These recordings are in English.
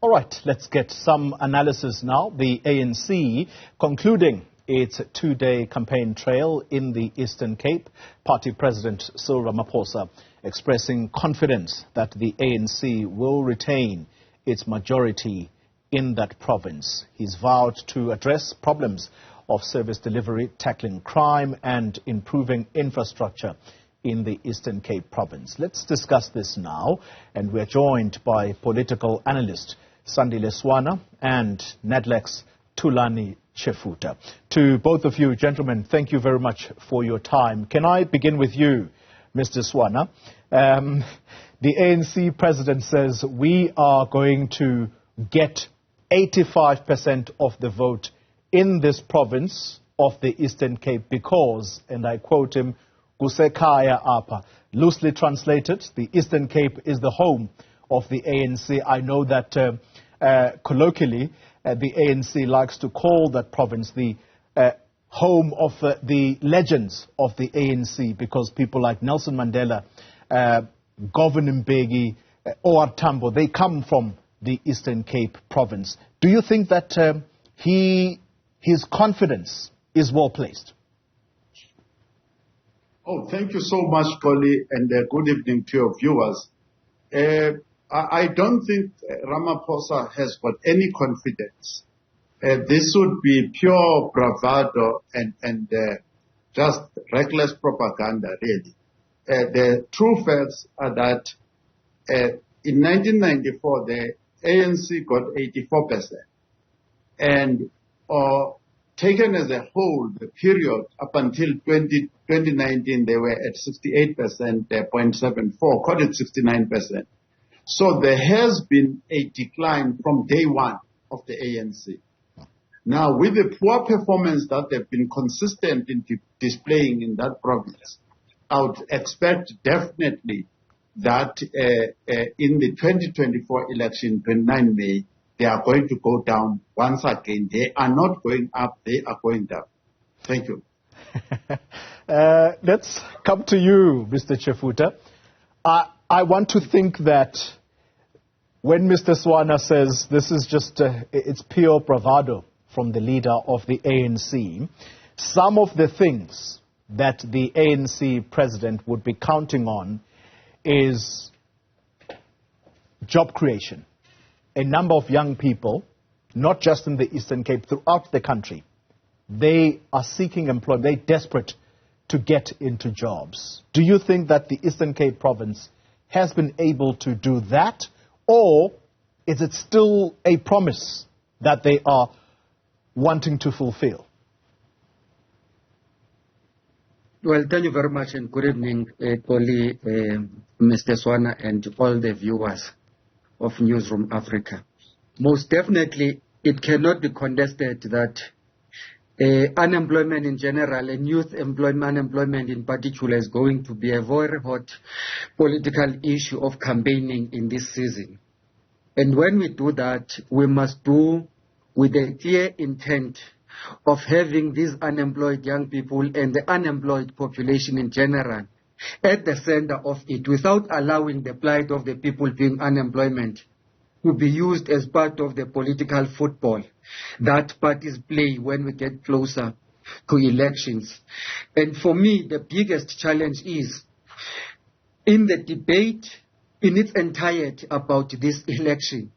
All right, let's get some analysis now. The ANC concluding its two-day campaign trail in the Eastern Cape. Party President Cryil Ramaphosa expressing confidence that the ANC will retain its majority in that province. He's vowed to address problems of service delivery, tackling crime and improving infrastructure in the Eastern Cape province. Let's discuss this now, and we're joined by political analyst Sandile Swana and Nedlac's Thulani Tshefuta. To both of you, gentlemen, thank you very much for your time. Can I begin with you, Mr. Swana? The ANC president says we are going to get 85% of the vote in this province of the Eastern Cape because, and I quote him, "Kusekhaya apa." Loosely translated, the Eastern Cape is the home of the ANC. I know that colloquially, the ANC likes to call that province the home of the legends of the ANC because people like Nelson Mandela, Governor Mbeki, O.R. Tambo, they come from the Eastern Cape province. Do you think that his confidence is well placed? Oh, thank you so much, Collie, and good evening to your viewers. I don't think Ramaphosa has got any confidence. This would be pure bravado and just reckless propaganda, really. The true facts are that in 1994, the ANC got 84%. And taken as a whole, the period up until 2019, they were at 68.74, call it 69%. So there has been a decline from day one of the ANC. Now, with the poor performance that they've been consistent in displaying in that province, I would expect definitely that in the 2024 election, 29 May, they are going to go down once again. They are not going up, they are going down. Thank you. Let's come to you, Mr. Tshefuta. I want to think that when Mr. Swana says this is just, it's pure bravado from the leader of the ANC, some of the things that the ANC president would be counting on is job creation. A number of young people, not just in the Eastern Cape, throughout the country, they are seeking employment. They're desperate to get into jobs. Do you think that the Eastern Cape province has been able to do that, or is it still a promise that they are wanting to fulfill? Well, thank you very much and good evening, Collie, Mr. Swana, and all the viewers of Newzroom Afrika. Most definitely, it cannot be contested that unemployment in general and youth unemployment in particular is going to be a very hot political issue of campaigning in this season. And when we do that, we must do with a clear intent of having these unemployed young people and the unemployed population in general at the center of it, without allowing the plight of the people being unemployment to be used as part of the political football that parties play when we get closer to elections. And for me, the biggest challenge is in the debate in its entirety about this election,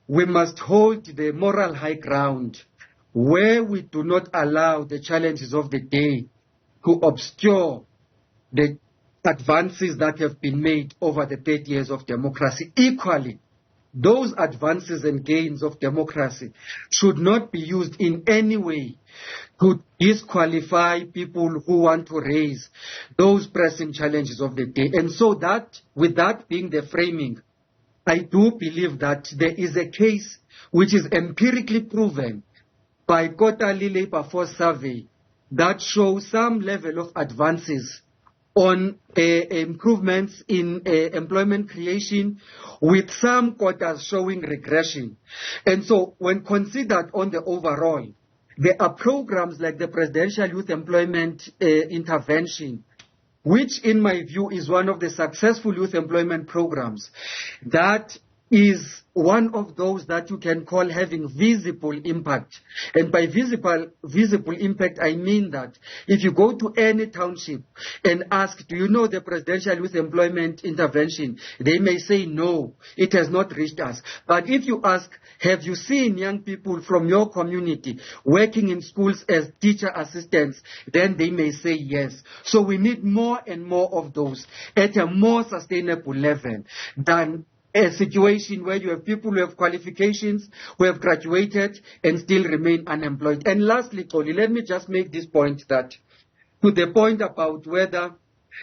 we must hold the moral high ground where we do not allow the challenges of the day to obscure the advances that have been made over the 30 years of democracy. Equally, those advances and gains of democracy should not be used in any way to disqualify people who want to raise those pressing challenges of the day. And so that, with that being the framing, I do believe that there is a case which is empirically proven by quarterly labor force survey that shows some level of advances on improvements in employment creation, with some quarters showing regression. And so when considered on the overall, there are programs like the Presidential Youth Employment Intervention, which in my view is one of the successful youth employment programs that is one of those that you can call having visible impact. And by visible impact, I mean that if you go to any township and ask, do you know the presidential youth employment intervention? They may say, no, it has not reached us. But if you ask, have you seen young people from your community working in schools as teacher assistants? Then they may say yes. So we need more and more of those at a more sustainable level than a situation where you have people who have qualifications, who have graduated and still remain unemployed. And lastly, Coli, let me just make this point, that to the point about whether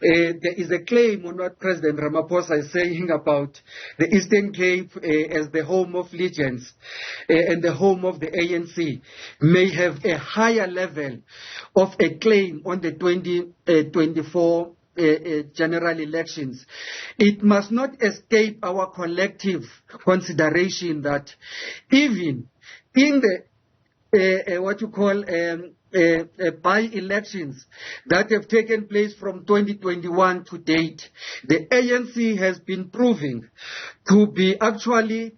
there is a claim on what President Ramaphosa is saying about the Eastern Cape as the home of legends and the home of the ANC may have a higher level of a claim on the 2024 general elections. It must not escape our collective consideration that even in the what you call by-elections that have taken place from 2021 to date, the ANC has been proving to be actually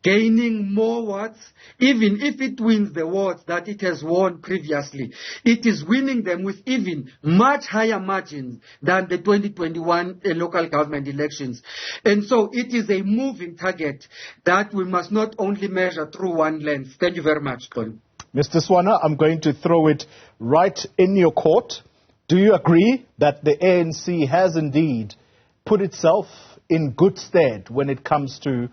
gaining more wards. Even if it wins the wards that it has won previously, it is winning them with even much higher margins than the 2021 local government elections. And so it is a moving target that we must not only measure through one lens. Thank you very much, Colin. Mr. Swana, I'm going to throw it right in your court. Do you agree that the ANC has indeed put itself in good stead when it comes to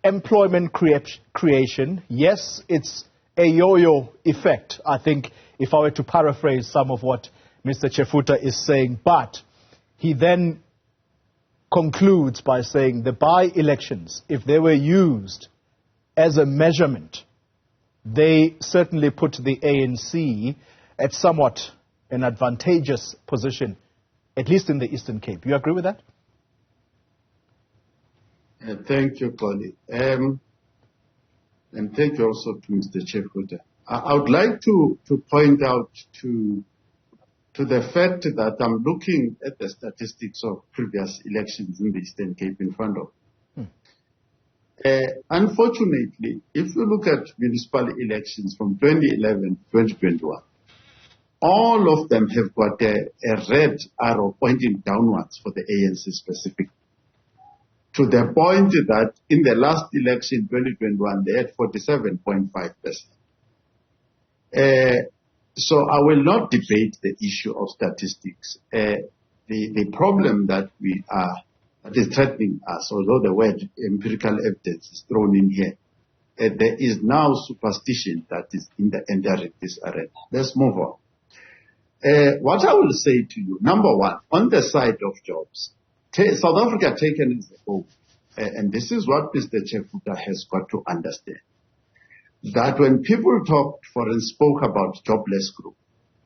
employment creation? Yes, it's a yo-yo effect, I think, if I were to paraphrase some of what Mr. Tshefuta is saying. But he then concludes by saying the by-elections, if they were used as a measurement, they certainly put the ANC at somewhat an advantageous position, at least in the Eastern Cape. You agree with that? Thank you, Connie. And thank you also to Mr. Tshefuta. I would like to point out to the fact that I'm looking at the statistics of previous elections in the Eastern Cape in front of me. Unfortunately, if you look at municipal elections from 2011 to 2021, all of them have got a red arrow pointing downwards for the ANC specifically. To the point that in the last election, 2021, they had 47.5%. So I will not debate the issue of statistics. The problem that is threatening us, although the word empirical evidence is thrown in here, there is now superstition that is entering this arena. Let's move on. What I will say to you, number one, on the side of jobs, South Africa taken as a whole, and this is what Mr. Tshefuta has got to understand, that when people talked for and spoke about jobless group,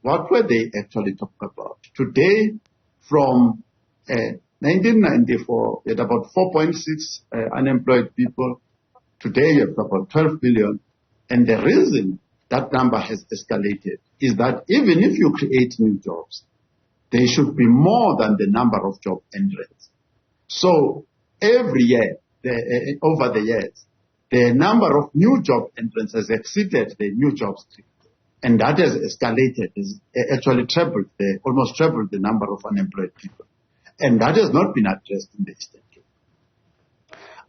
what were they actually talking about? Today, from 1994, we had about 4.6 unemployed people. Today, you have about 12 billion. And the reason that number has escalated is that even if you create new jobs, they should be more than the number of job entrants. So every year, over the years, the number of new job entrants has exceeded the new jobs created. And that has escalated, has actually almost trebled the number of unemployed people. And that has not been addressed in the Eastern Cape.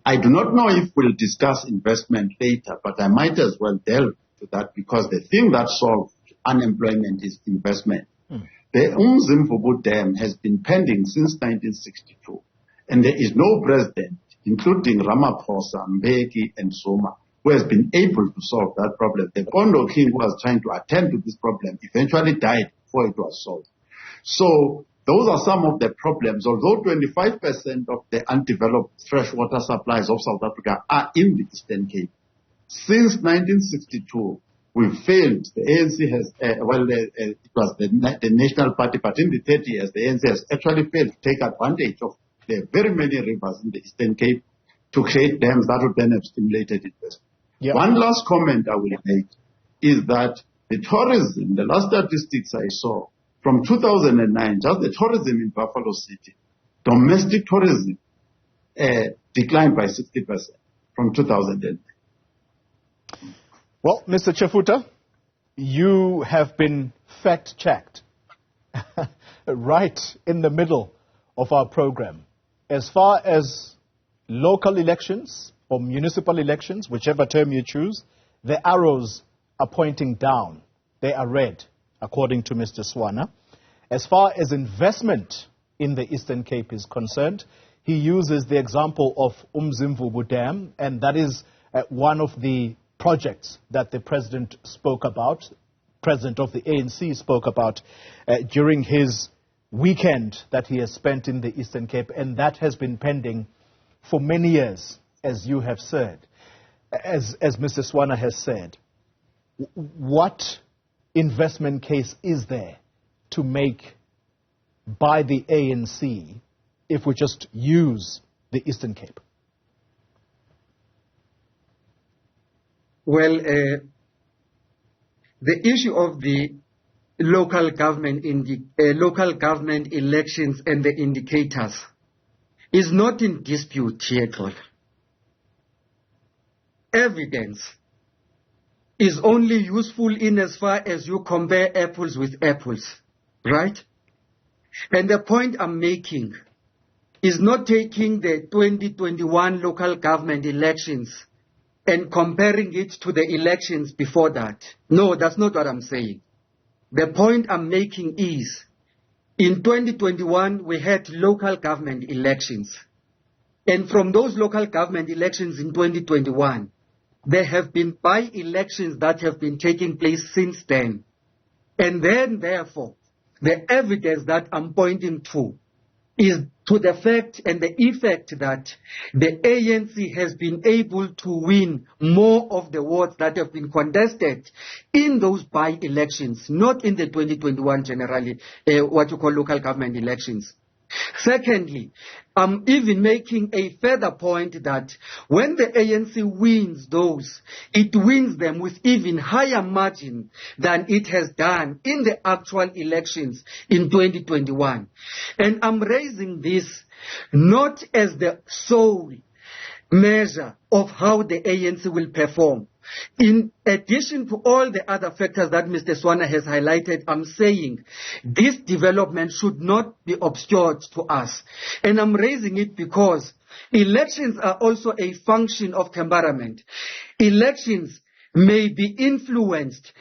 I do not know if we'll discuss investment later, but I might as well delve to that because the thing that solves unemployment is investment. The Newzroom Dam has been pending since 1962, and there is no president, including Ramaphosa, Mbeki, and Zuma, who has been able to solve that problem. The Kondo King who was trying to attend to this problem eventually died before it was solved. So those are some of the problems. Although 25% of the undeveloped freshwater supplies of South Africa are in the Eastern Cape, since 1962, we failed. The ANC has, it was the National Party, but in the 30 years, the ANC has actually failed to take advantage of the very many rivers in the Eastern Cape to create dams that would then have stimulated investment. Yep. One last comment I will make is that the tourism, the last statistics I saw, from 2009, just the tourism in Buffalo City, domestic tourism declined by 60%. from 2010. Well, Mr. Tshefuta, you have been fact-checked right in the middle of our program. As far as local elections or municipal elections, whichever term you choose, the arrows are pointing down. They are red, according to Mr. Swana. As far as investment in the Eastern Cape is concerned, he uses the example of Umzimvubu Dam, and that is one of the projects that the president spoke about, president of the ANC spoke about during his weekend that he has spent in the Eastern Cape, and that has been pending for many years, as you have said. As Mr. Swana has said, what investment case is there to make by the ANC if we just use the Eastern Cape? Well, the issue of the local government elections and the indicators is not in dispute yet. Evidence is only useful in as far as you compare apples with apples, right? And the point I'm making is not taking the 2021 local government elections and comparing it to the elections before that. No, that's not what I'm saying. The point I'm making is, in 2021, we had local government elections. And from those local government elections in 2021, there have been by-elections that have been taking place since then. And then, therefore, the evidence that I'm pointing to is to the fact and the effect that the ANC has been able to win more of the wards that have been contested in those by-elections, not in the 2021 generally, what you call local government elections. Secondly, I'm even making a further point that when the ANC wins those, it wins them with even higher margin than it has done in the actual elections in 2021. And I'm raising this not as the sole measure of how the ANC will perform. In addition to all the other factors that Mr. Swana has highlighted, I'm saying this development should not be obscured to us. And I'm raising it because elections are also a function of temperament. Elections may be influenced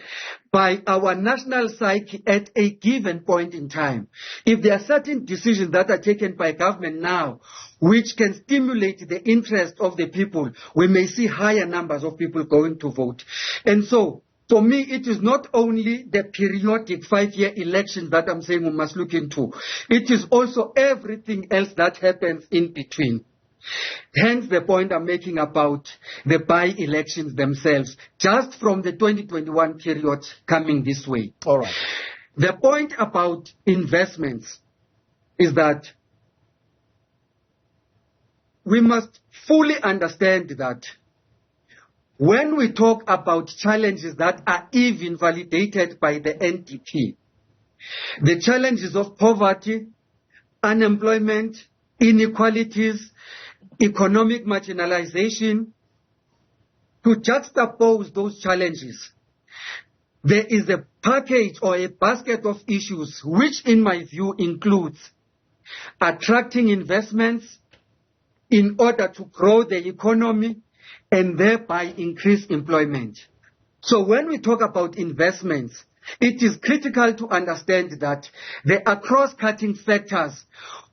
by our national psyche at a given point in time. If there are certain decisions that are taken by government now which can stimulate the interest of the people, we may see higher numbers of people going to vote. And so, for me, it is not only the periodic 5-year elections that I'm saying we must look into. It is also everything else that happens in between. Hence the point I'm making about the by-elections themselves, just from the 2021 period coming this way. All right. The point about investments is that we must fully understand that when we talk about challenges that are even validated by the NDP, the challenges of poverty, unemployment, inequalities, economic marginalization, to juxtapose those challenges, there is a package or a basket of issues which, in my view, includes attracting investments in order to grow the economy and thereby increase employment. So when we talk about investments, it is critical to understand that there are cross-cutting factors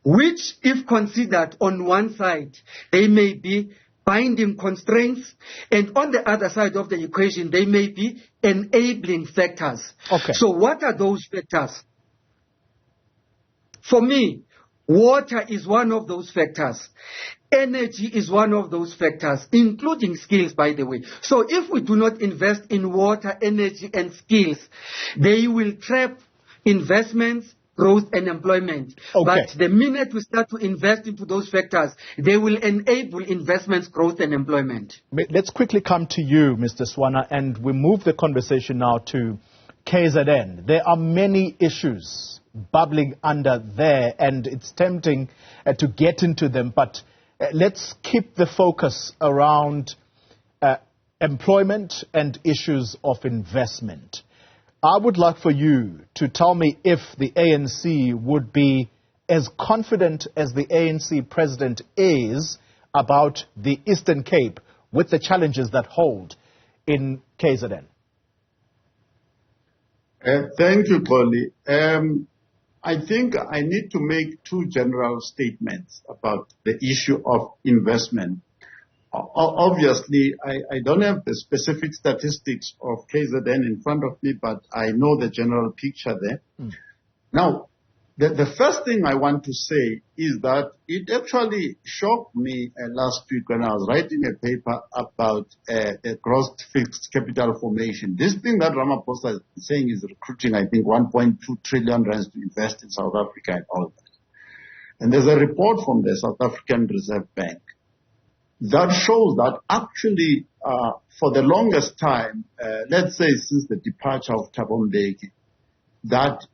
which, if considered on one side, they may be binding constraints, and on the other side of the equation, they may be enabling factors. Okay. So what are those factors? For me, water is one of those factors. Energy is one of those factors, including skills, by the way. So if we do not invest in water, energy, and skills, they will trap investments, growth, and employment. Okay. But the minute we start to invest into those factors, they will enable investments, growth, and employment. Let's quickly come to you, Mr. Swana, and we move the conversation now to KZN. There are many issues bubbling under there, and it's tempting to get into them, but let's keep the focus around employment and issues of investment. I would like for you to tell me if the ANC would be as confident as the ANC president is about the Eastern Cape with the challenges that hold in KZN. Thank you, Cryil. I think I need to make two general statements about the issue of investment. Obviously, I don't have the specific statistics of KZN in front of me, but I know the general picture there. Now, the first thing I want to say is that it actually shocked me last week when I was writing a paper about the gross fixed capital formation. This thing that Ramaphosa is saying is recruiting, I think, 1.2 trillion rands to invest in South Africa and all that. And there's a report from the South African Reserve Bank that shows that actually for the longest time, let's say since the departure of Thabo Mbeki, that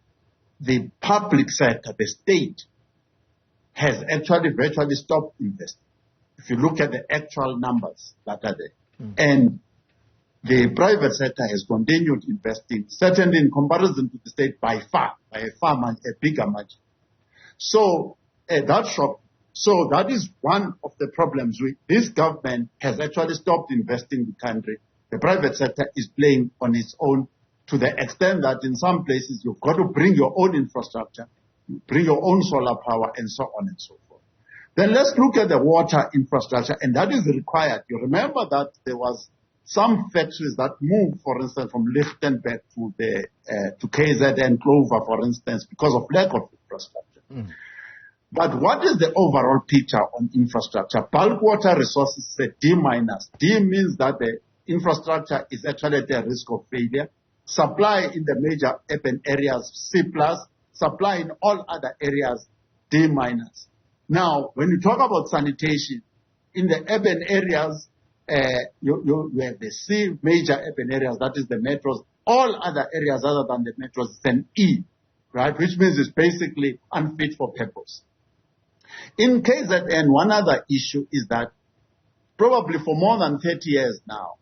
the public sector, the state, has actually virtually stopped investing. If you look at the actual numbers that are there. And the private sector has continued investing, certainly in comparison to the state by a bigger margin. So that shocked. So that is one of the problems. This government has actually stopped investing in the country. The private sector is playing on its own to the extent that in some places you've got to bring your own infrastructure, bring your own solar power, and so on and so forth. Then let's look at the water infrastructure, and that is required. You remember that there was some factories that moved, for instance, from Lichtenberg to KZN Clover, for instance, because of lack of infrastructure. But what is the overall picture on infrastructure? Bulk water resources is a D-. D means that the infrastructure is actually at the risk of failure. Supply in the major urban areas, C+, supply in all other areas, D-. Now, when you talk about sanitation, in the urban areas, you have the C major urban areas, that is the metros. All other areas other than the metros is an E, right? Which means it's basically unfit for purpose. In KZN, one other issue is that probably for more than 30 years now,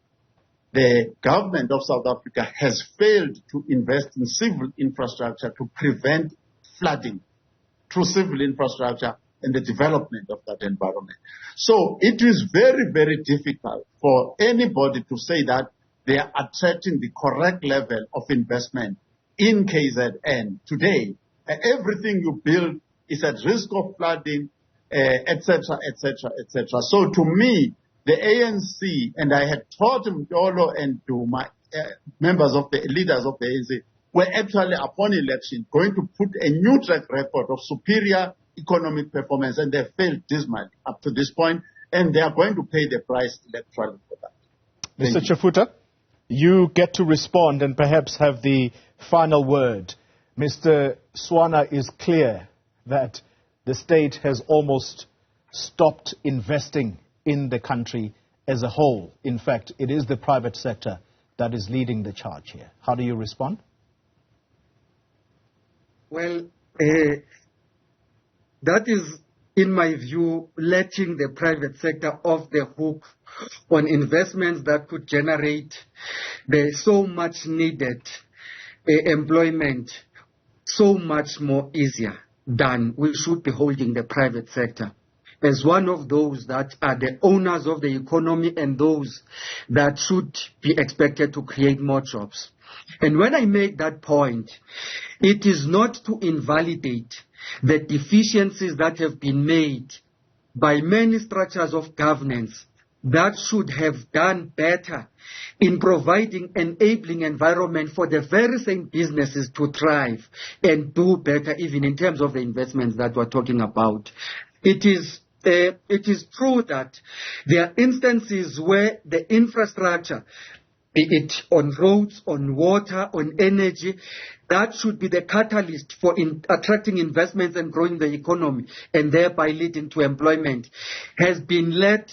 the government of South Africa has failed to invest in civil infrastructure to prevent flooding through civil infrastructure and the development of that environment. So it is very, very difficult for anybody to say that they are attracting the correct level of investment in KZN today. Everything you build is at risk of flooding, etc., etc., etc. So to me, the ANC, and I had taught Mdolo and to my members of the leaders of the ANC, were actually upon election going to put a new track record of superior economic performance, and they failed dismally up to this point, and they are going to pay the price electorally for that. Mr. Tshefuta, you get to respond and perhaps have the final word. Mr. Swana is clear that the state has almost stopped investing in the country as a whole. In fact, it is the private sector that is leading the charge here. How do you respond? Well, that is, in my view, letting the private sector off the hook on investments that could generate the so much needed employment so much more easier than we should be holding the private sector as one of those that are the owners of the economy and those that should be expected to create more jobs. And when I make that point, it is not to invalidate the deficiencies that have been made by many structures of governance that should have done better in providing enabling environment for the very same businesses to thrive and do better, even in terms of the investments that we're talking about. It is true that there are instances where the infrastructure, be it on roads, on water, on energy, that should be the catalyst for attracting investments and growing the economy and thereby leading to employment, has been let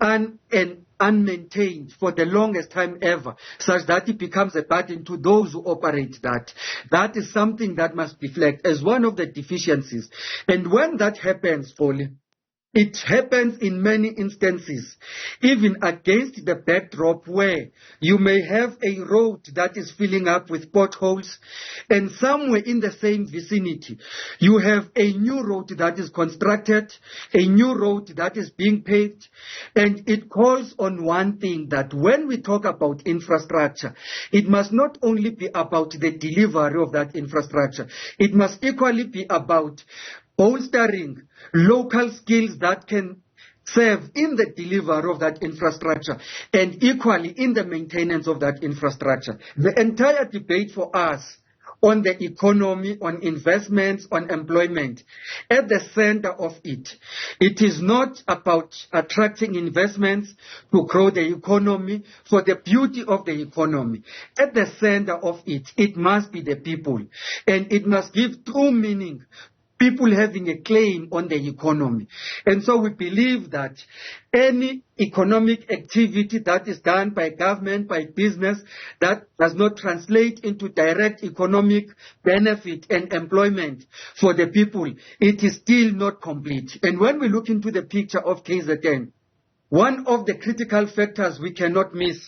and unmaintained for the longest time ever, such that it becomes a burden to those who operate that. That is something that must be flagged as one of the deficiencies. And when that happens, Foley, It happens in many instances, even against the backdrop where you may have a road that is filling up with potholes, and somewhere in the same vicinity, you have a new road that is constructed, a new road that is being paved, and it calls on one thing, that when we talk about infrastructure, it must not only be about the delivery of that infrastructure, it must equally be about bolstering local skills that can serve in the delivery of that infrastructure and equally in the maintenance of that infrastructure. The entire debate for us on the economy, on investments, on employment, at the center of it, it is not about attracting investments to grow the economy for the beauty of the economy. At the center of it, it must be the people, and it must give true meaning, people having a claim on the economy. And so we believe that any economic activity that is done by government, by business, that does not translate into direct economic benefit and employment for the people, it is still not complete. And when we look into the picture of KZN, one of the critical factors we cannot miss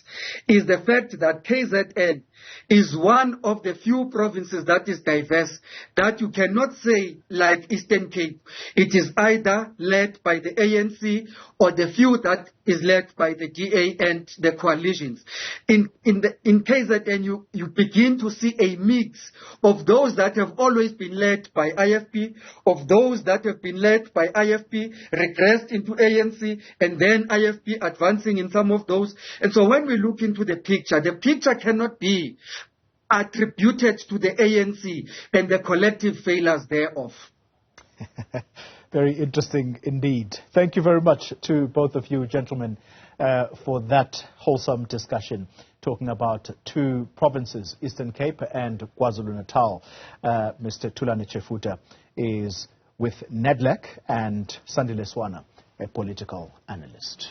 is the fact that KZN is one of the few provinces that is diverse, that you cannot say like Eastern Cape. It is either led by the ANC or the few that is led by the DA and the coalitions. In KZN, you begin to see a mix of those that have always been led by IFP, of those that have been led by IFP, regressed into ANC, and then IFP advancing in some of those. And so when we look into the picture cannot be attributed to the ANC and the collective failures thereof. Very interesting indeed. Thank you very much to both of you gentlemen for that wholesome discussion, talking about two provinces, Eastern Cape and KwaZulu-Natal. Mr. Thulani Tshefuta is with Nedlac, and Sandile Swana, a political analyst.